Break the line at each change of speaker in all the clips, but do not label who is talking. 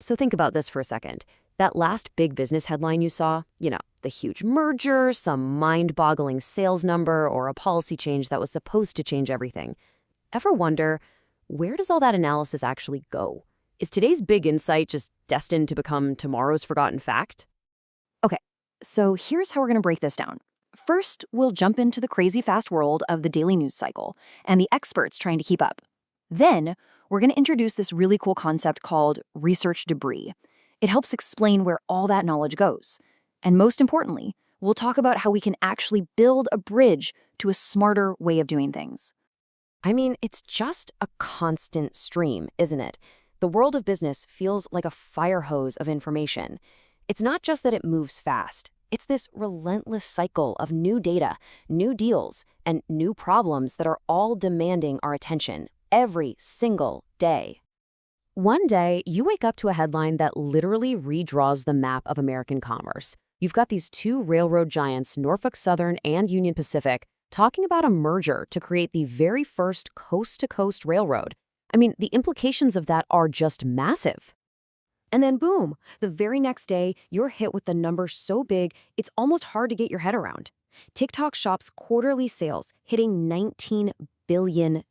So think about this for a second. That last big business headline you saw, the huge merger, some mind-boggling sales number, or a policy change that was supposed to change everything. Ever wonder, where does all that analysis actually go? Is today's big insight just destined to become tomorrow's forgotten fact? Okay, so here's how we're going to break this down. First, we'll jump into the crazy fast world of the daily news cycle and the experts trying to keep up. Then, we're going to introduce this really cool concept called research debris. It helps explain where all that knowledge goes. And most importantly, we'll talk about how we can actually build a bridge to a smarter way of doing things. I mean, it's just a constant stream, isn't it? The world of business feels like a fire hose of information. It's not just that it moves fast. It's this relentless cycle of new data, new deals, and new problems that are all demanding our attention every single day. One day, you wake up to a headline that literally redraws the map of American commerce. You've got these two railroad giants, Norfolk Southern and Union Pacific, talking about a merger to create the very first coast-to-coast railroad. I mean, the implications of that are just massive. And then boom, the very next day, you're hit with the numbers so big, it's almost hard to get your head around. TikTok Shop's quarterly sales hitting $19 billion.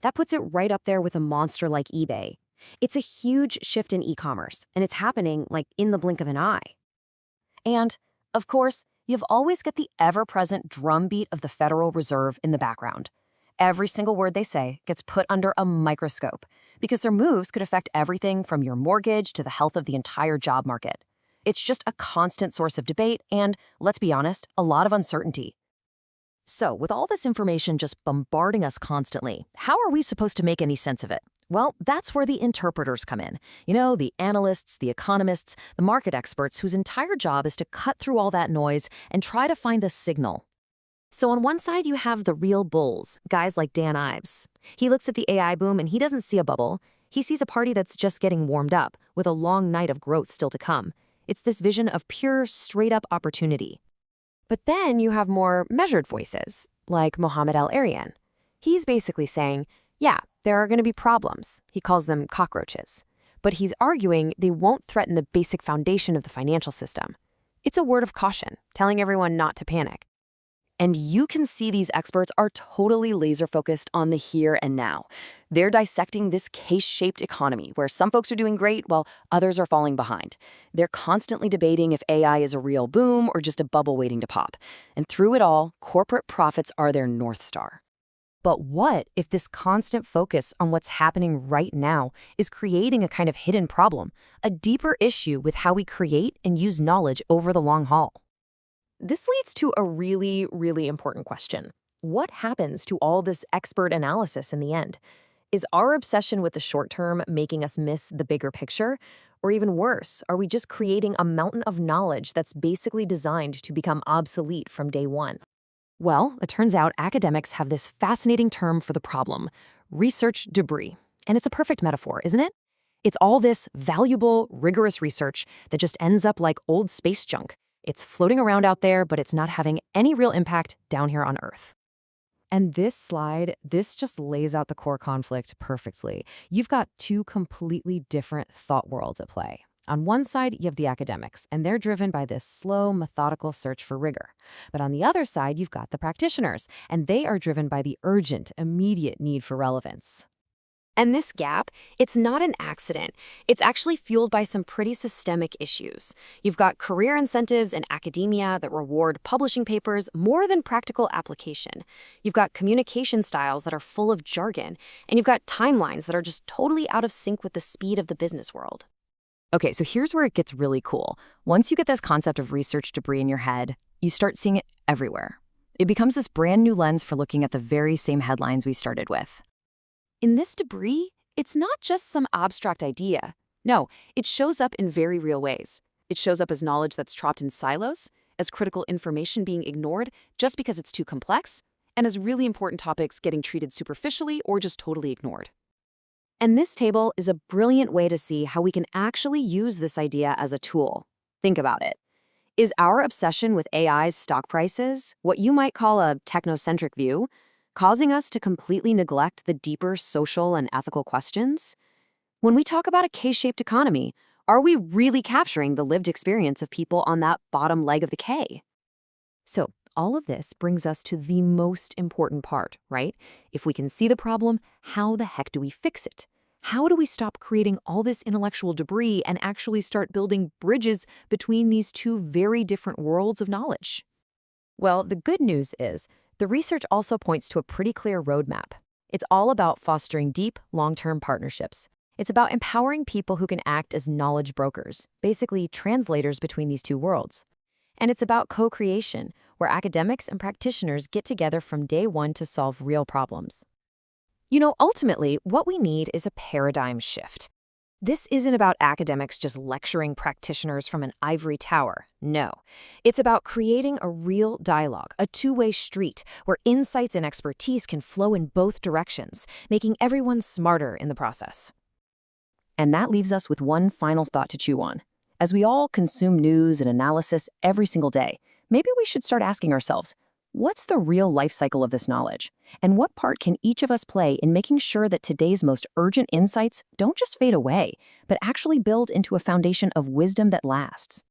That puts it right up there with a monster like eBay. It's a huge shift in e-commerce, and it's happening like in the blink of an eye. And, of course, you've always got the ever-present drumbeat of the Federal Reserve in the background. Every single word they say gets put under a microscope because their moves could affect everything from your mortgage to the health of the entire job market. It's just a constant source of debate and, let's be honest, a lot of uncertainty. So, with all this information just bombarding us constantly, how are we supposed to make any sense of it? Well, that's where the interpreters come in. The analysts, the economists, the market experts whose entire job is to cut through all that noise and try to find the signal. So on one side, you have the real bulls, guys like Dan Ives. He looks at the AI boom and he doesn't see a bubble. He sees a party that's just getting warmed up, with a long night of growth still to come. It's this vision of pure, straight-up opportunity. But then you have more measured voices, like Mohammed El-Arian. He's basically saying, yeah, there are going to be problems. He calls them cockroaches. But he's arguing they won't threaten the basic foundation of the financial system. It's a word of caution, telling everyone not to panic. And you can see these experts are totally laser-focused on the here and now. They're dissecting this case-shaped economy where some folks are doing great while others are falling behind. They're constantly debating if AI is a real boom or just a bubble waiting to pop. And through it all, corporate profits are their North Star. But what if this constant focus on what's happening right now is creating a kind of hidden problem, a deeper issue with how we create and use knowledge over the long haul? This leads to a really, really important question. What happens to all this expert analysis in the end? Is our obsession with the short term making us miss the bigger picture? Or even worse, are we just creating a mountain of knowledge that's basically designed to become obsolete from day one? Well, it turns out academics have this fascinating term for the problem, research debris. And it's a perfect metaphor, isn't it? It's all this valuable, rigorous research that just ends up like old space junk. It's floating around out there, but it's not having any real impact down here on Earth. And this slide, this just lays out the core conflict perfectly. You've got two completely different thought worlds at play. On one side, you have the academics, and they're driven by this slow, methodical search for rigor. But on the other side, you've got the practitioners, and they are driven by the urgent, immediate need for relevance. And this gap, it's not an accident. It's actually fueled by some pretty systemic issues. You've got career incentives in academia that reward publishing papers more than practical application. You've got communication styles that are full of jargon, and you've got timelines that are just totally out of sync with the speed of the business world. Okay, so here's where it gets really cool. Once you get this concept of research debris in your head, you start seeing it everywhere. It becomes this brand new lens for looking at the very same headlines we started with. In this debris, it's not just some abstract idea. No, it shows up in very real ways. It shows up as knowledge that's trapped in silos, as critical information being ignored just because it's too complex, and as really important topics getting treated superficially or just totally ignored. And this table is a brilliant way to see how we can actually use this idea as a tool. Think about it. Is our obsession with AI's stock prices, what you might call a technocentric view, causing us to completely neglect the deeper social and ethical questions? When we talk about a K-shaped economy, are we really capturing the lived experience of people on that bottom leg of the K? So, all of this brings us to the most important part, right? If we can see the problem, how the heck do we fix it? How do we stop creating all this intellectual debris and actually start building bridges between these two very different worlds of knowledge? Well, the good news is the research also points to a pretty clear roadmap. It's all about fostering deep, long-term partnerships. It's about empowering people who can act as knowledge brokers, basically translators between these two worlds. And it's about co-creation, where academics and practitioners get together from day one to solve real problems. Ultimately, what we need is a paradigm shift. This isn't about academics just lecturing practitioners from an ivory tower. No. It's about creating a real dialogue, a two-way street, where insights and expertise can flow in both directions, making everyone smarter in the process. And that leaves us with one final thought to chew on. As we all consume news and analysis every single day, maybe we should start asking ourselves, what's the real life cycle of this knowledge? And what part can each of us play in making sure that today's most urgent insights don't just fade away, but actually build into a foundation of wisdom that lasts?